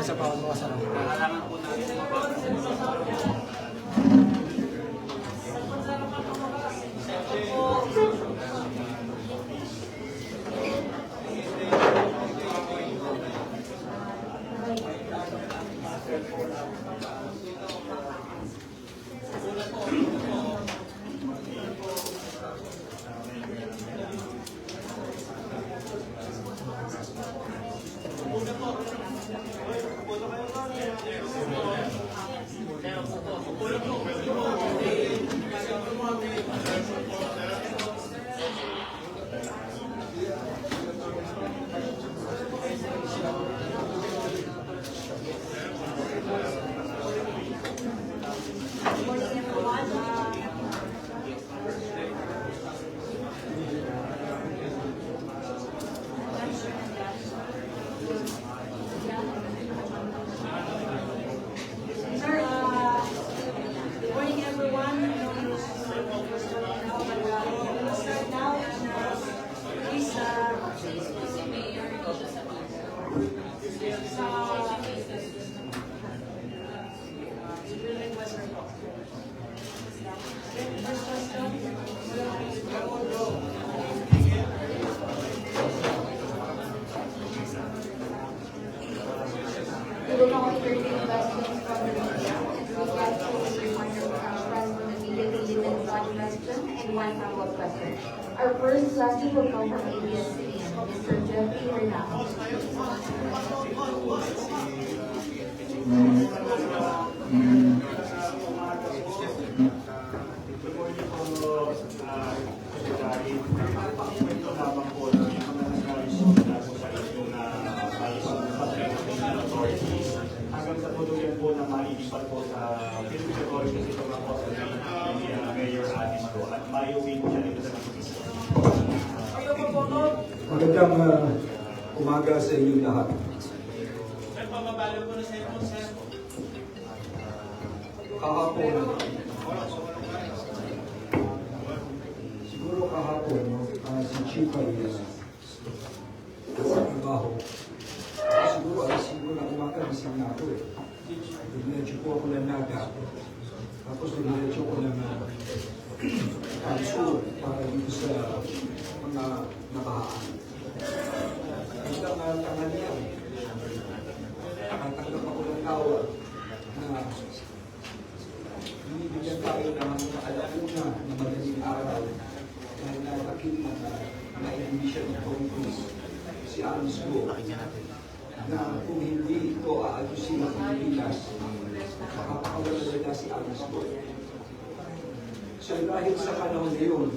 Sa bawat mga sarap. Kailangan po natin one follow-up question. Our first question will come from ABS-CBN, Mr. Jeffrey Hernandez. Hanggang sa tuluyan po na mailipat po sa Philippine kasi ito nga po sa Mayor Adis po at mayuwin siya dito sa Pilipinas. Magandang umaga sa inyong lahat. Sir, pababalo po na sa inyo, sir. Kahapon, siguro kahapon, si Chief ay sa trabaho. Siguro alas 5 na umaga, gising na ako eh. Diretso po ako ng naga. Tapos diretso ko ng kanso para dito sa mga nabahaan. Hanggang tanghalian, nakatanggap ako ng tawag na binibigyan tayo ng mga alauna na madaling araw dahil natakit na ignition ng Congress si Alice Go na kung hindi ito aayusin ang Pilipinas, makapakawala nila si Alice Go. So dahil sa panahon na yun,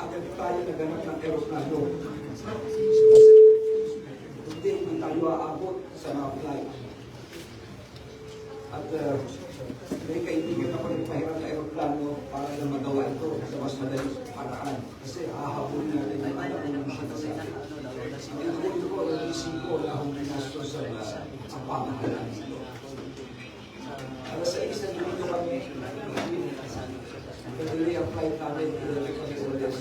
agad tayo naganap ng aeroplano. Hindi tayo aabot sa mga flight. At may kaibigan ako rin pahiram na aeroplano para na magawa ito sa mas madaling paraan. Kasi hahabulin natin yung alam kung ano siya kasi. Hindi ko, nag-isip ko na akong minasto sa pamahalaan ito. Alas 6 na dito kami, nag-delay ang flight namin, pinalik kami ulit.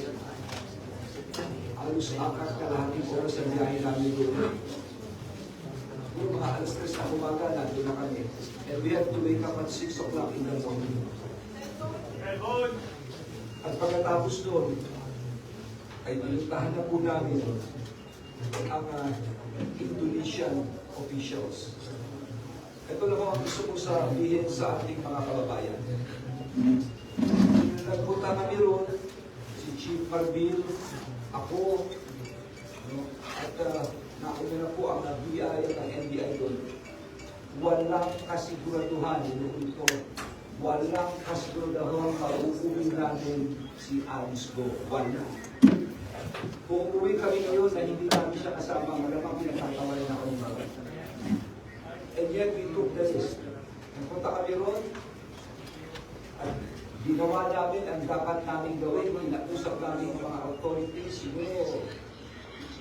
Halos kalahating oras sa biyahe namin doon. Yung mga alas 3 na umaga, nandun na kami. And we have to wake up at 6 o'clock in the morning. At pagkatapos doon, ay pinuntahan na po namin ang Indonesian officials. Ito lang ang gusto ko sabihin sa ating mga kababayan. Nagpunta kami roon, Marbil, ako, no? At nauna na po ang BI at ang NBI doon. Walang kasiguraduhan, ito, walang kasiguraduhan mauuwi namin si Alice Go. Wala. Kung uwi kami ngayon na hindi namin siya kasama, malamang pinagkakawalan ako ng mga. And yet we took the risk. Nagpunta kami ron, at ginawa namin ang dapat namin gawin. Pinag-usap namin ang mga authorities. Siguro,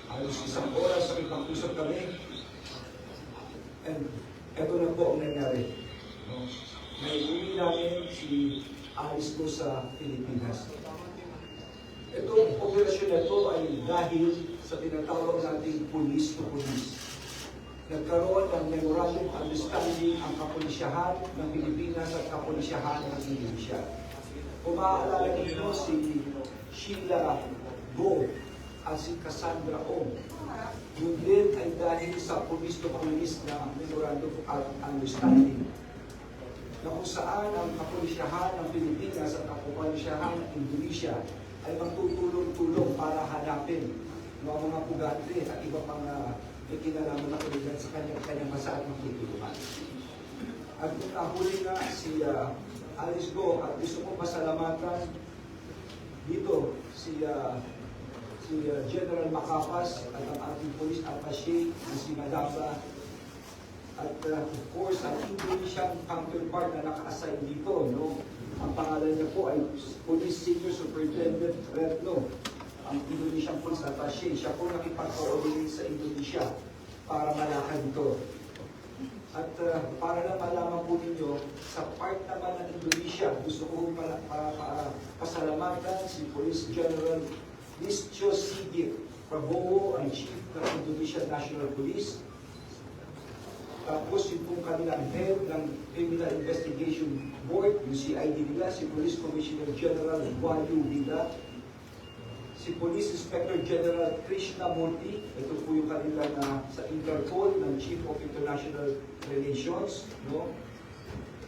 halos isang oras sa ipag-usap kami. And eto na po ang nangyari. No? Naiuwi namin si Alice Go sa Pilipinas. Itong operasyon na ito ay dahil sa tinatawag nating police to police. Nagkaroon ng memorandum understanding ang kapulisyahan ng Pilipinas at kapulisyahan ng Indonesia. Kung maaalala ninyo si Sheila Go at si Cassandra Ong, yun din ay dahil sa police to police na memorandum of understanding na kung saan ang kapulisyahan ng Pilipinas at kapulisyahan ng Indonesia ay magtutulong-tulong para hanapin ng mga pugante at iba pang may kinalaman na kuligan sa kanyang masa at magtutulungan. At kung nahuli na si Alice Go at gusto ko pasalamatan dito si General Macapas at ang ating police attaché na si Madamba at of course ang Indonesian counterpart na naka-assign dito, no? Ang pangalan niya po ay Police Senior Superintendent Retno, ang Indonesian Police Attaché. Siya po nakipag-coordinate sa Indonesia para malakad ito. At para na malaman po ninyo, sa part naman ng Indonesia, gusto ko pasalamatan si Police General Listio Sigit Prabowo, ang Chief ng Indonesian National Police. Tapos yung pong kanilang head ng Criminal Investigation Board, yung CID nila, si Police Commissioner General Wahyu Vida, si Police Inspector General Krishna Murthy, ito po yung kanilang sa Interpol ng Chief of International Relations, no?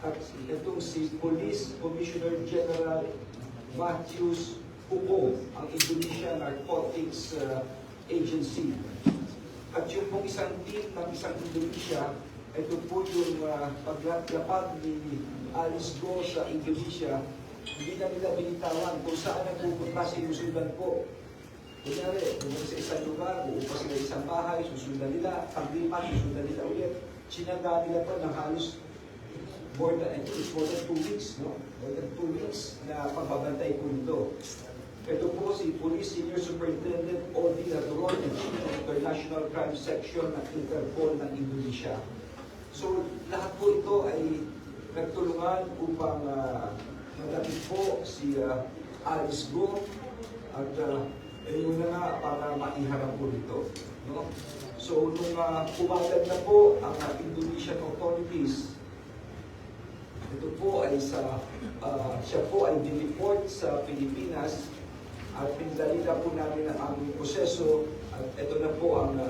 At itong si Police Commissioner General Matthews Pupo, ang Indonesian Narcotics Agency. At yung pong isang team ng isang Indonesia, ito po yung paglapag ni Alice Go sa Indonesia, hindi na nila binitawan kung saan nagpupunta sinusundan po. Kunyari, pumunta sa isang lugar, uupa sila isang bahay, susundan nila, paglipat, susundan nila ulit. Sinangga nila po ng halos more than 2 weeks, no? More than 2 weeks na pagbabantay po nito. Ito po si Police Senior Superintendent Odi Naturon, ng Chief of International Crime Section ng Interpol ng Indonesia. So, lahat po ito ay nagtulungan upang madapit po si Alice Go at yun na nga para maiharap po dito. No? So, nung pumatag na po ang Indonesian authorities, ito po ay siya po ay dineport sa Pilipinas at pinadalila po namin ang aming proseso at ito na po ang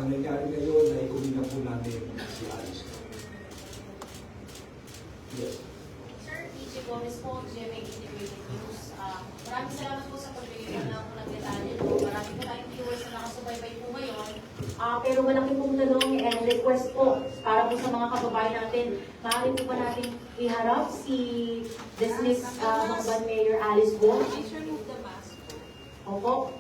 nangyari ngayon na iuwi na po namin si Alice. Yes. Sir, PJ Gomez po, GMA Integrated News. Maraming salamat po sa pagbigay ng detalye. Marami po tayong viewers na nakasubaybay po ngayon. Pero malaki pong tanong and request po para po sa mga kababayan natin. Maaari po ba natin iharap si Dismiss Mangban Mayor Alice Go? Please remove the mask. Opo.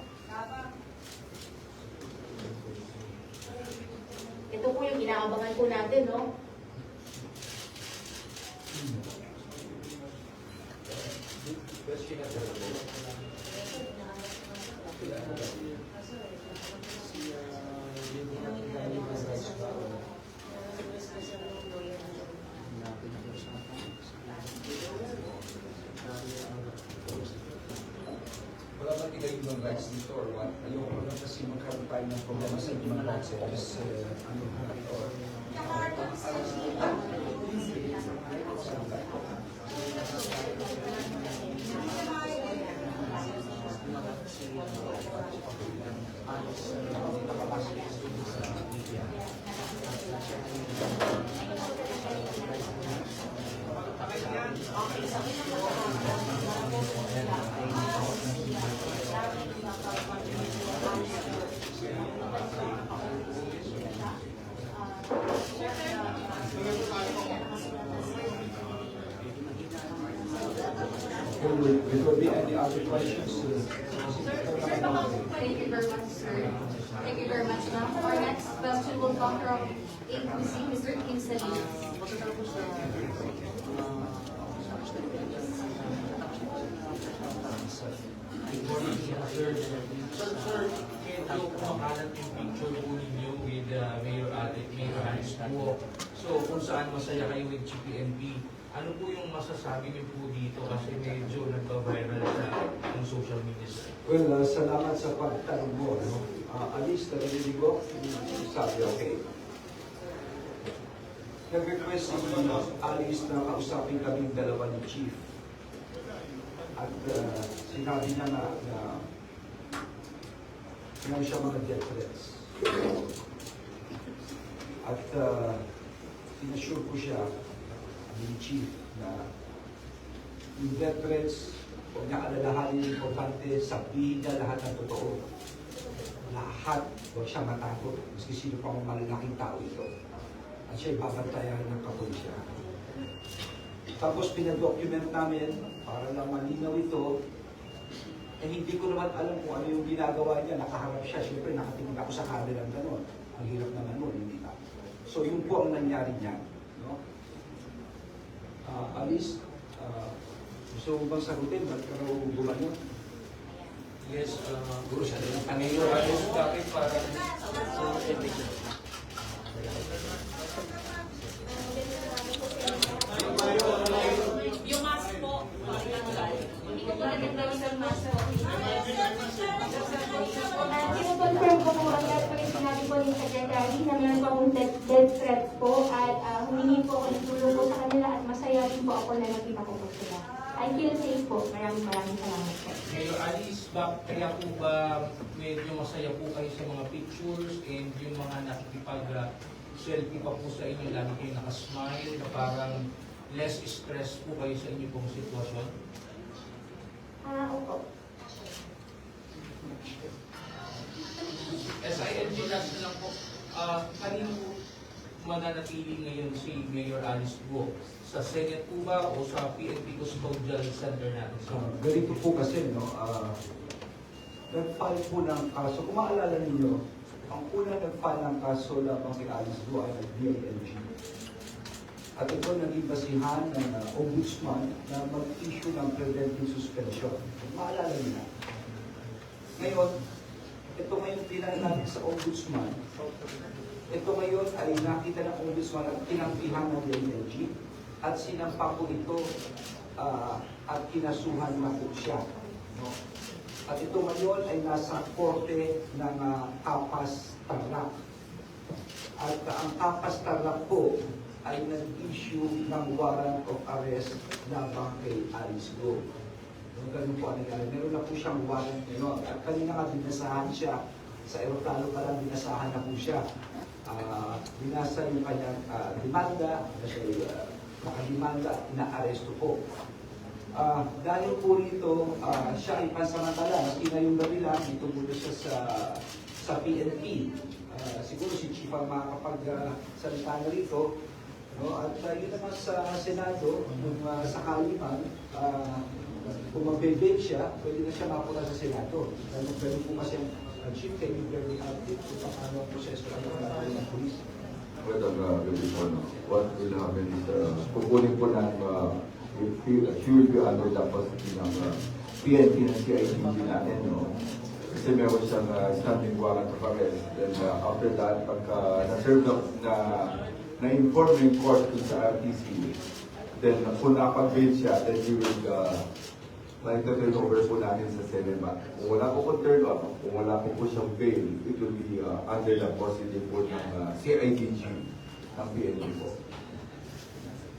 Ito po yung inaabangan po natin, no? Wala ba tigay yung rights dito or what? Ayoko lang kasi magkaroon tayo ng problema sa ibang rights. if there will be any other questions, Thank you very much, sir. Thank you very much, ma'am. Our next question will come from AQC, Mr. Kim Salinas. Sir, medyo kumakalat yung picture po ninyo with Mayor Alice po. So, kung saan masaya kayo with GPMP, ano po yung masasabi niyo po dito kasi medyo nagpa-viral sa ng social media, sir? well, salamat sa pagtanong mo. No? Alice, narinig ko, sabi, okay. Nag-request si Alice na kausapin kaming dalawa ni Chief. At sinabi niya na meron siya mga death threats. At sinasure ko siya, ni Chief, na yung death threats, huwag niya alalahanin, importante, sabihin niya lahat ng totoo. Lahat, huwag siya matakot, maski sino pang malalaking tao ito. At siya ibabantayan ng kapulisya. Tapos pinadocument namin, para lang malinaw ito, eh hindi ko naman alam kung ano yung ginagawa niya, nakaharap siya, siyempre nakatingin ako sa camera ng gano'n. Ang hirap naman nun, hindi ba? So yun po ang nangyari niya. No? Alice, gusto mo bang sagutin? Ba't ka raw gumanyo? Yes, Guru siya rin. Ang Mayor Alice, bakit parang Yung mask po, hindi ko po nagandang sa mask po. Kino-confirm ko po agad po yung sinabi po ni Secretary na meron po akong death threats po at humingi po ako ng tulong po sa kanila at masaya din po ako na nakita ko po sila. I feel safe po. Maraming salamat po. Mayor Alice, kaya po ba medyo masaya po kayo sa mga pictures and yung mga nakikipag-selfie pa po sa inyo, lagi kayo nakasmile na parang less stress po kayo sa inyo pong sitwasyon? Opo. SILG last na lang po, kanino po mananatili ngayon si Mayor Alice Guo? Sa Senate po ba o sa PNP Custodial Center natin? Ganito po kasi, no, nag-file po ng kaso. Kung maalala ninyo, ang una nag-file ng kaso labang kay Alice Guo ay DILG. At ito naging basihan ng ombudsman na mag-issue ng preventive suspension. Kung maalala niyo. Ngayon, ito ngayon tinanong natin sa ombudsman. Ito ngayon ay nakita ng ombudsman at tinanggihan ng DILG at sinampa po ito at kinasuhan na po siya. No? At ito ngayon ay nasa korte ng Kapas Tarlac. At ang Kapas Tarlac po ay nag-issue ng warrant of arrest labang kay Alice Guo. No, ganun po ang nangyari. Meron na po siyang warrant ngayon. At kanina nga binasahan siya. Sa aeroplano pa lang binasahan na po siya. Binasa yung kanyang demanda kasi nakademanda, inaaresto po. Dahil po rito, siya ay pansamantala, maski na yung gabi lang, dito muna siya sa PNP. Siguro si Chief ang makakapagsalita na rito. No? At yun naman sa Senado, kung sakali man, kung mag-debate siya, pwede na siya mapunta sa Senado. Ganun po kasi ang Chief, can you very active kung paano ang proseso ng police? Madam Gabriel, what will happen is, kukunin po ng if you will be under the custody ng PNP ng CIDG natin, no? Kasi meron siyang standing warrant of arrest. Then after that, pagka na-serve na-inform yung court kung sa RTC, then kung napag-bail siya, then we will turn over po natin sa Senema. Kung wala po turn up, kung wala po siyang bail, it will be under the custody po ng CIDG ng PNP po.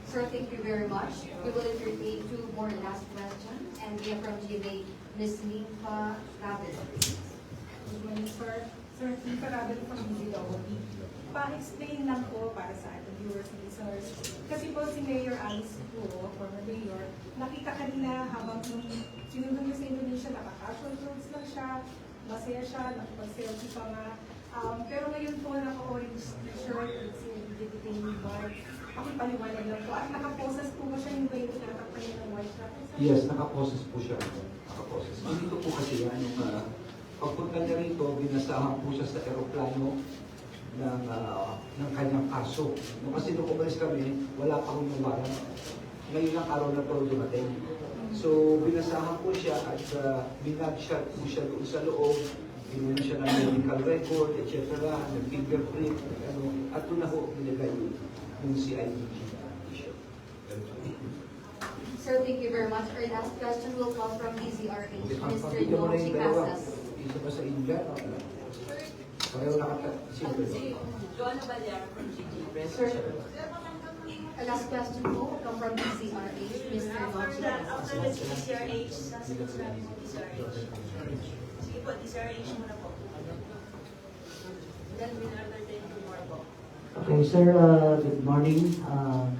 Sir, thank you very much. We will entertain two more last questions, and we are from GMA, Ms. Nifa David. Good morning, sir. Sir, Nifa David from DZWB. Pa-explain lang po para sa ating viewers and listeners. Kasi po si Mayor Alice po, former mayor, nakita kanina habang sinunod niya sa Indonesia, naka-casual clothes lang siya, masaya siya, nakapag-selfie pa nga. Pero ngayon po, naka-orange t-shirt with si detainee bar. pakipaliwanag lang po. At nakaposes po ba siya yung ba yung tinatakpan niya ng white shirt? Yes, nakaposes po siya. Nakaposes. Dito po kasi yan, yung pagpunta niya rito, binasahan po siya sa eroplano ng kanyang kaso. No, kasi nung umalis kami, wala pa akong nawaran. Ngayon lang araw na to dumating. So, binasahan po siya at binagshot po siya doon sa loob. Binuna siya ng medical record, etc. Nag-fingerprint, at doon na po binigay yung CIDG. Sir, thank you very much. Our last question will come from DZRH, Mr. Pagpapigyan mo na Joe yung dalawa. Casas. Isa pa sa India. Pareho Sir, our last question will come from DZRH, Mr. Joe Casas. After the DCRH, sasagot namin sa DCRH. Sige po, DCRH muna po. Then with other than more po. Okay, sir, good morning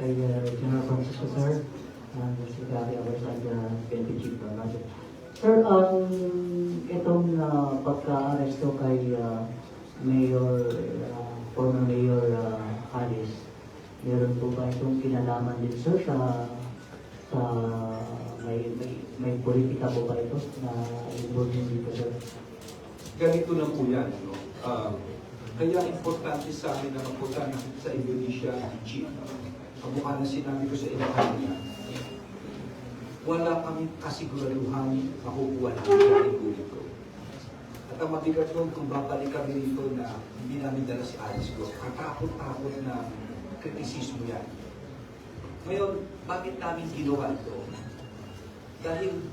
kay General Francisco, sir, Secretary Award at PNP Chief Budget. Sir, itong pagka-aresto kay Mayor, former Mayor Alice, meron po ba itong kinalaman din, sir, sa may politika po ba ito na involved dito, sir? Ganito lang po yan. No? Kaya importante sa amin na mapunta natin sa Indonesia, Chief. Kamukha na sinabi ko sa inyo kanina, wala kaming kasiguraduhan makukuha namin sa dito. At ang mabigat nun, kung babalik kami dito na hindi namin dala si Alice ko, katakot-takot na kritisismo yan. Ngayon, bakit namin ginawa ito? Dahil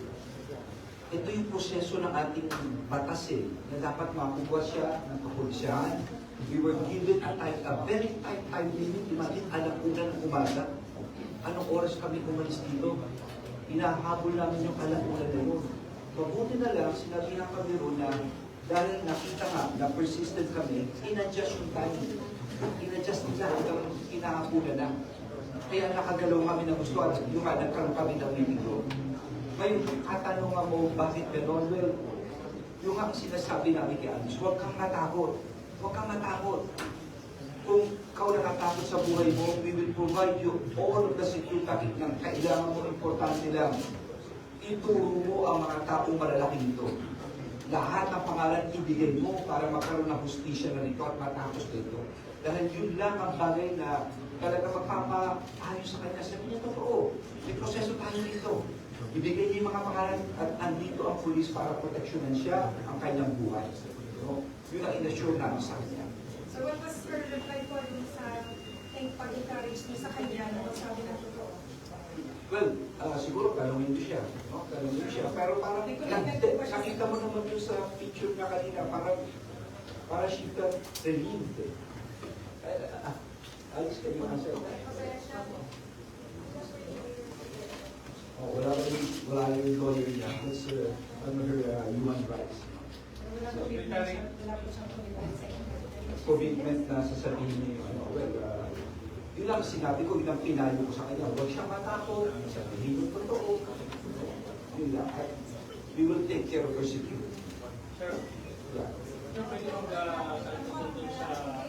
ito yung proseso ng ating batas na dapat makuha siya ng kapulisyahan. We were given a very tight time limit. Imagine, 1:00 ng umaga. Anong oras kami umalis dito? Hinahabol namin yung 1:00 na yun. Mabuti na lang, sinabi na kami ron na dahil nakita nga na persistent kami, in-adjust yung time. In-adjust nila hanggang hinahabulan na. Kaya nakagalaw kami na gusto at yung nagkaroon kami ng meeting room. Ngayon, katanungan mo, bakit gano'n? Well, yung ang sinasabi namin kay Alice, huwag kang matakot. Huwag kang matakot. Kung ikaw nakatakot sa buhay mo, we will provide you all of the security ng kailangan mo, importante lang. Ituro mo ang mga taong malalaki nito. Lahat ng pangalan ibigay mo para magkaroon ng hustisya na nito at matapos nito. Dahil yun lang ang bagay na talaga magpapaayos sa kanya. Sabi niya, totoo. May proseso tayo dito. Ibigay niya yung mga pangalan at andito ang pulis para proteksyonan siya ang kanyang buhay. So, yun ang inassure namin sa kanya. So what was your reply po dun sa pag-encourage niyo sa kanya na sabi na totoo? Well, siguro talungin niyo siya. No? Talungin niyo siya. Pero parang, nakita mo naman yung sa picture niya kanina, parang she felt relieved. Alis kayo mga sir. Wala yung lawyer niya. It's under human rights. Wala po siyang Commitment na sasabihin niyo, yun lang sinabi ko, yun ang pinayo ko sa kanya. Huwag siya matakot, sabihin yung totoo. Yun lang. We will take care of her security. Sir, Yeah. yung pwede mong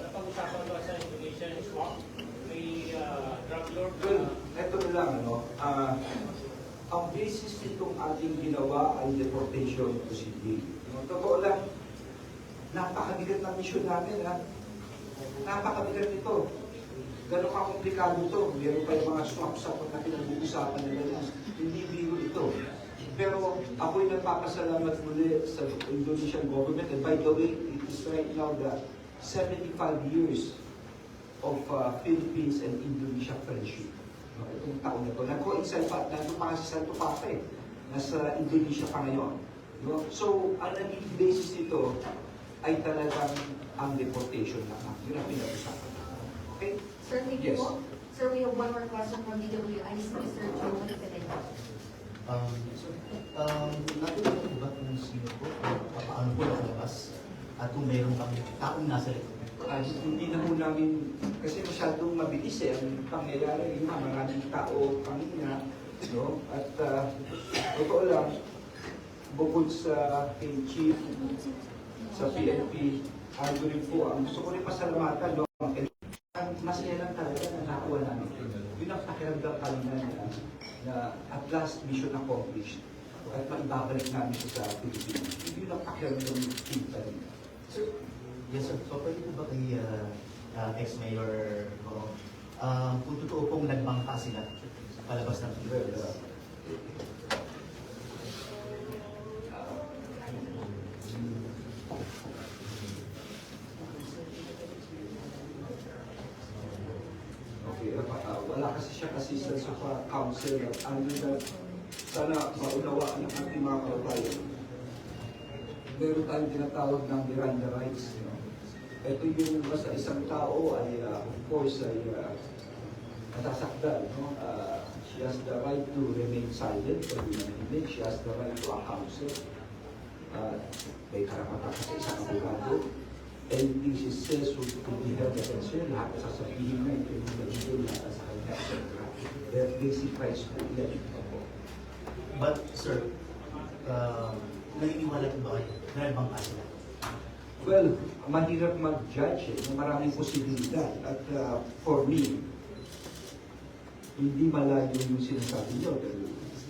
napag-usapan ba sa Indonesian swap? May drug lord? Well, eto na lang, ang basis nitong ating ginawa ay deportation to Sydney. Totoo lang, napakabigat ng mission namin, ha? Napakabigat nito. Gano'n ka-komplikado ito. Meron pa yung mga swap-swap na pinag-uusapan nila. Hindi biro ito. Pero ako'y nagpapasalamat muli sa Indonesian government. And by the way, it is right now the 75 years of Philippines and Indonesia friendship. Itong taon na ito. Nag-coincide pa, nandun pa kasi Santo Papa nasa Indonesia pa ngayon. So, ang naging basis nito ay talagang ang deportation na. Yun ang pinag-usapan. Okay? Sir, thank you po. Sir, we have one more question from DWIC, Mr. Joe Casas. Natutunan ko ba kung sino po, paano po nakalabas, at kung mayroon kami taong nasa likod? Hindi na po namin, kasi masyadong mabilis ang pangyayari. Yung maraming tao kanina, no? At totoo lang, bukod sa kay Chief, sa PNP, rin po, ang gusto ko rin pasalamatan, no? masaya lang talaga na nakuha namin. Yun ang pakiramdam kanina na at last mission accomplished. At maibabalik namin siya sa Pilipinas. Yun ang pakiramdam ng team kanina. Sir, yes sir. So pwede po ba kay ex-mayor ko, kung totoo pong nagbangka sila sa palabas ng Pilipinas? Okay, wala kasi siya assistant sa council. Sana maunawaan ng ating mga kababayan. Meron tayong tinatawag ng Miranda rights. Ito yung basta isang tao ay, of course, ay nasasaktan. No? She has the right to remain silent, she has the right to a counsel. May karapatan sa isang abogado. Anything she says will be held against her. Lahat na sasabihin na ito yung nagiging lahat sa kanya. Their basic rights to election. But sir, naniniwala po ba kayo na nagbangka sila? Well, mahirap mag-judge maraming posibilidad. At for me, hindi malayo yung sinasabi nyo.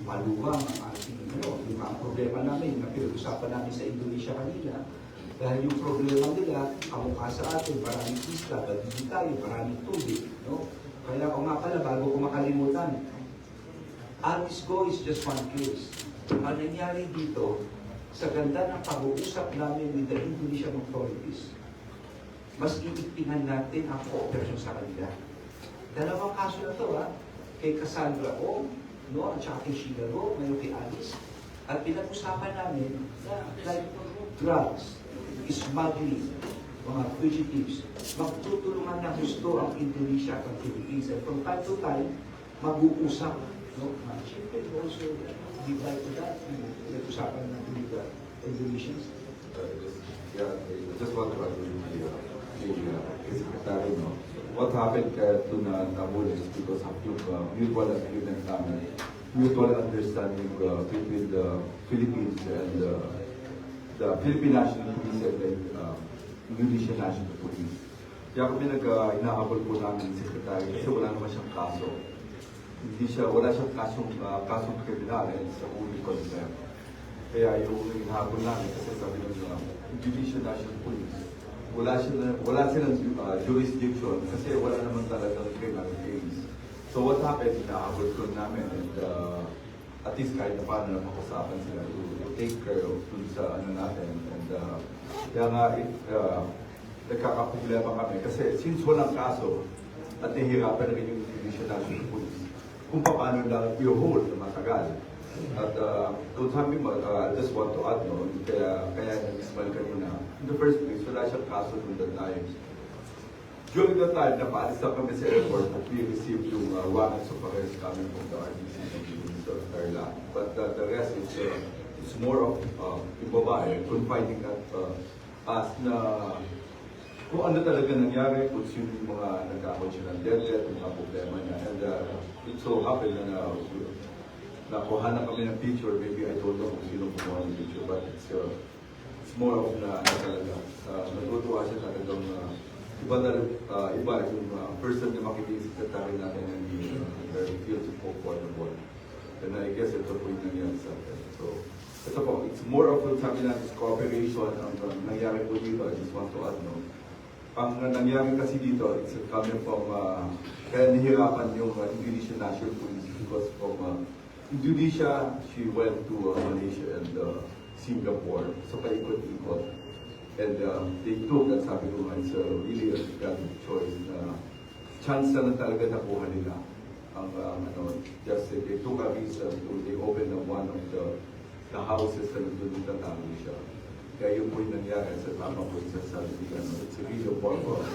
Maluwang ang ating, yung mga problema namin na pinag-usapan namin sa Indonesia kanina. Dahil yung problema nila, kamukha sa atin, maraming isla, hindi tayo, maraming tubig. No? Kaya kung nga pala, bago ko makalimutan, Alice Go is just one case. Ang nangyari dito, sa ganda ng pag-uusap namin with the Indonesian authorities, mas iigtingan natin ang cooperation sa kanila. Dalawang kaso na ito, kay Cassandra O, no, at saka kay Sheila Go, ngayon kay Alice. At pinag-usapan namin na like drugs, smuggling, mga fugitives, magtutulungan na gusto ang Indonesia at ang Philippines. And from time to time, mag-uusap. No? Siyempre, also, divide to that. Pinag-usapan natin with the Indonesians. Yeah, I just want to agree with the Secretary. No? What happened to Nabul is because of mutual agreement namin, mutual understanding between the Philippines and the Philippine National Police and the Indonesian National Police. Kaya kami inahabol po namin yung Secretary kasi wala naman siyang kaso. Wala siyang kasong kriminal sa uli concern. Kaya yung inahabol namin kasi sabi ng Indonesian National Police, wala silang jurisdiction kasi wala naman talagang criminal case. So what happened, inahabol ko namin and at least kahit na paano na makasapan sila to take care of dun sa ano natin. And kaya nga, nagkakaproblema kami. Kasi since walang kaso, at nahihirapan na rin yung Indonesian National Police, kung paano lang i-hold na matagal. At kung sabi mo, I just want to add, no, kaya nag-smile ka muna. In the first place, wala siyang kaso noong that time. During that time, napaalis na kami sa airport at we received yung warrants of arrest coming from the RDC in Thailand. But the rest is it's more of yung babae confiding at us na kung ano talaga nangyari, kung sino yung mga nagkakot siya ng debt, yung mga problema niya. And it so happened na nakuha na kami ng picture, maybe I don't know kung sino kumuha ng picture, but it's more of na ano talaga. Natutuwa siya talagang iba yung person na makikisip sa tayo natin and very feel to go forward. And I guess ito po yung nangyari sa atin. So, ito po, it's more of sabi natin cooperation. Ang nangyari po dito, I just want to add, no? Ang nangyari kasi dito, it's coming from, kaya nahirapan yung Indonesian National Police because from Indonesia, she went to Malaysia and Singapore. So, paikot-ikot. And they took, at sabi ko nga, it's really a good choice na chance na lang talaga nakuha nila. Ang just they took a visa, they opened one of the houses na nandun tatago siya. Kaya yun po yung nangyari sa tama po yung sasabi nila. It's really a form of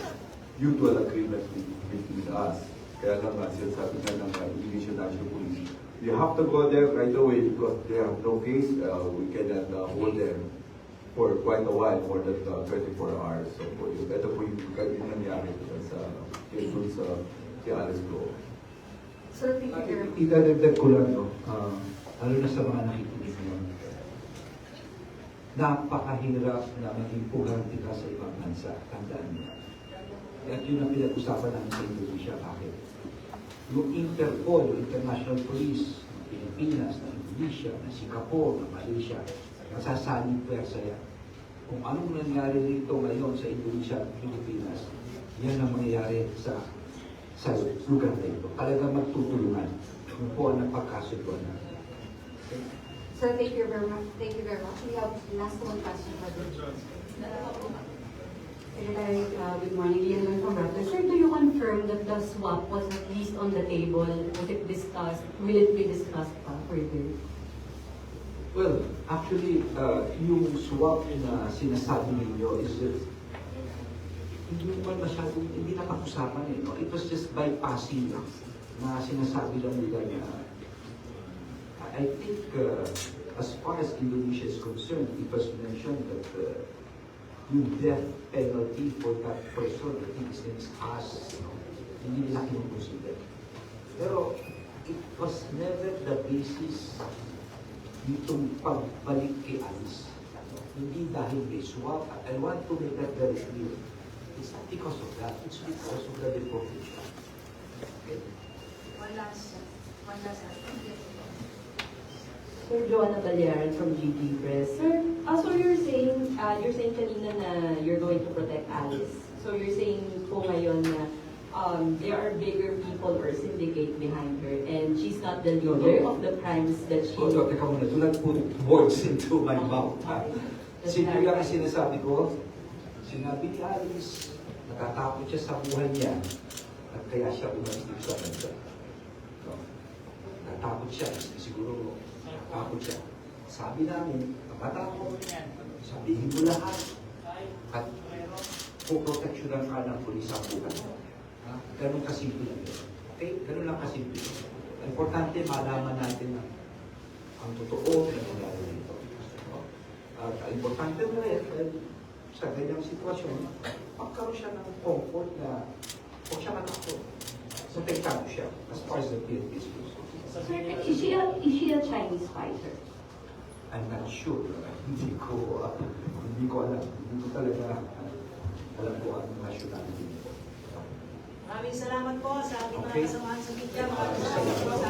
mutual agreement between us. Kaya lang nga sinasabi nga ng Indonesian National Police. You have to go there right away because they have no case. We cannot hold them for quite a while, more than 24 hours. So ito po yung nangyari sa Alice Go. Sir, thank you very much. Idadagdag ko lang, no? Lalo na sa mga nakikinig ngayon. Napakahirap na maging puhante ka sa ibang bansa. Tandaan mo. At yun ang pinag-usapan namin sa Indonesia. Bakit? Yung Interpol, yung International Police, ng Pilipinas, ng Indonesia, ng Singapore, ng Malaysia, nasasaling pwersa yan. Kung anong nangyari rito ngayon sa Indonesia at Pilipinas, yan ang mangyayari sa lugar na ito. Talagang magtutulungan. Yun po ang napagkasunduan natin. Sir, thank you very much. Thank you very much. We have last one question for the Secretary, good morning. Lian from Raptor. Sir, do you confirm that the swap was at least on the table? Was it discussed? Will it be discussed further? Well, actually, yung swap na sinasabi ninyo is hindi naman masyadong, hindi napag-usapan eh. No? It was just bypassing lang na sinasabi lang nila na I think as far as Indonesia is concerned, it was mentioned that yung death penalty for that person, I think his name is As, no? Hindi nila kinukonsider. Pero it was never the basis nitong pagbalik kay Alice. Hindi dahil may swap. I want to make that very clear. It's not because of that. It's because of the deportation. Okay. One last Sir, Joanna Balyaran from GT Press. Sir, so you're saying kanina na you're going to protect Alice. So you're saying po ngayon na there are bigger people or syndicate behind her and she's not the leader of the crimes that she... Teka muna, do not put words into my mouth. Sino yung sinasabi ko? Sinabi ni Alice, natatakot siya sa buhay niya at kaya siya umalis dito sa bansa. No? Natakot siya, siguro natakot siya. Sabi namin, matakot, sabihin mo lahat at puproteksyonan ka ng pulis ang buhay. Ganun kasimple lang yun. Okay? Ganun lang kasimple. Importante, malaman natin ang totoo na nangyari dito. At importante na rin, sa ganyang sitwasyon, magkaroon siya ng comfort na huwag siya matakot. Protektado siya as far as the PNP is concerned. Sir, is she a Chinese fighter? I'm not sure. Hindi ko alam. Hindi ko talaga alam ko ang nationality nito. Maraming salamat po sa ating mga Okay. kasamahan sa media. Maraming salamat po sa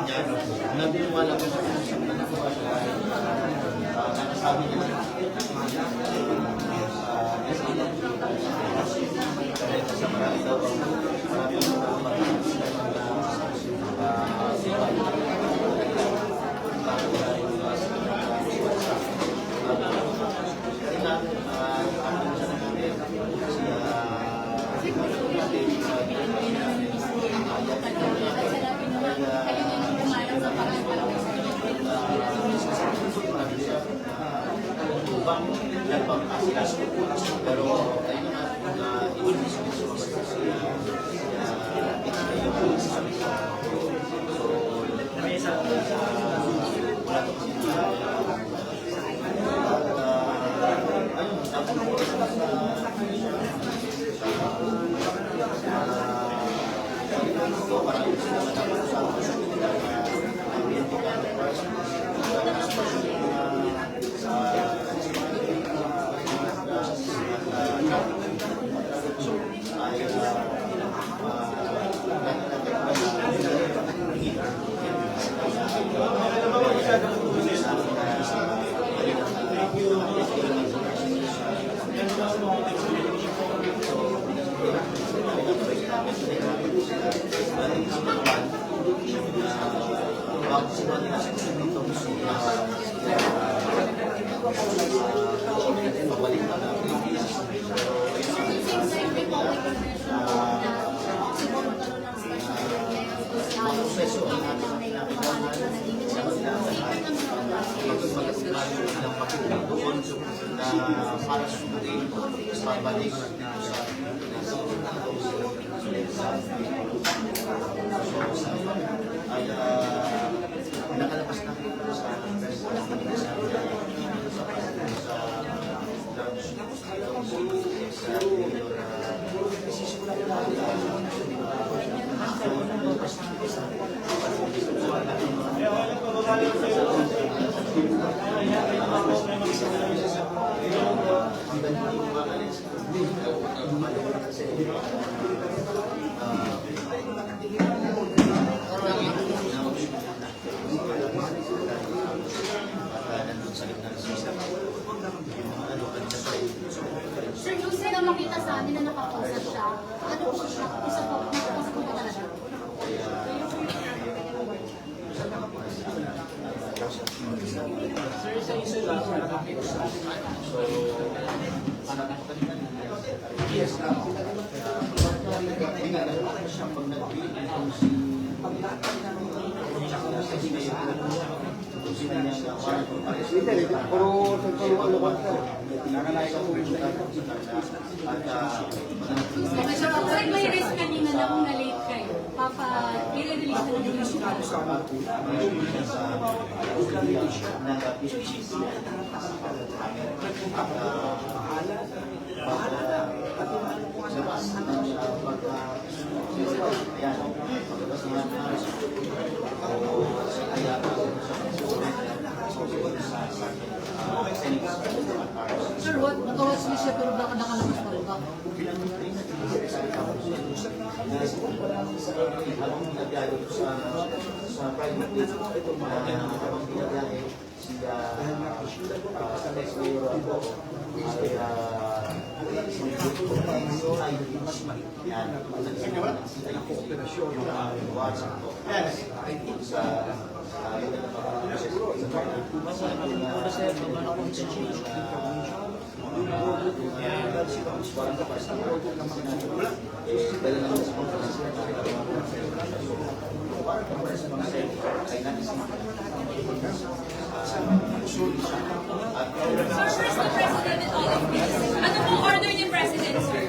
niya, nagtiwala ko sa sabi niya sa marami daw pero tayo na para sundin pabalik ay nakalabas na sa Sir, yung sila makita sa amin na nakapausap siya, ano po siya, nakapausap po talaga? Sir, isa lang na nakikiusap. So, yes, may risk kanina na kung na-late kayo, i-release na din yung siya. Sir, nakawas niya siya pero baka nakalabas pa rin ba? sa private ito habang binabiyahe siya sa next mayor ako ay yan ang kooperasyon yung WhatsApp ko sa Ano pong order ni President, sir?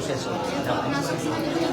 proseso.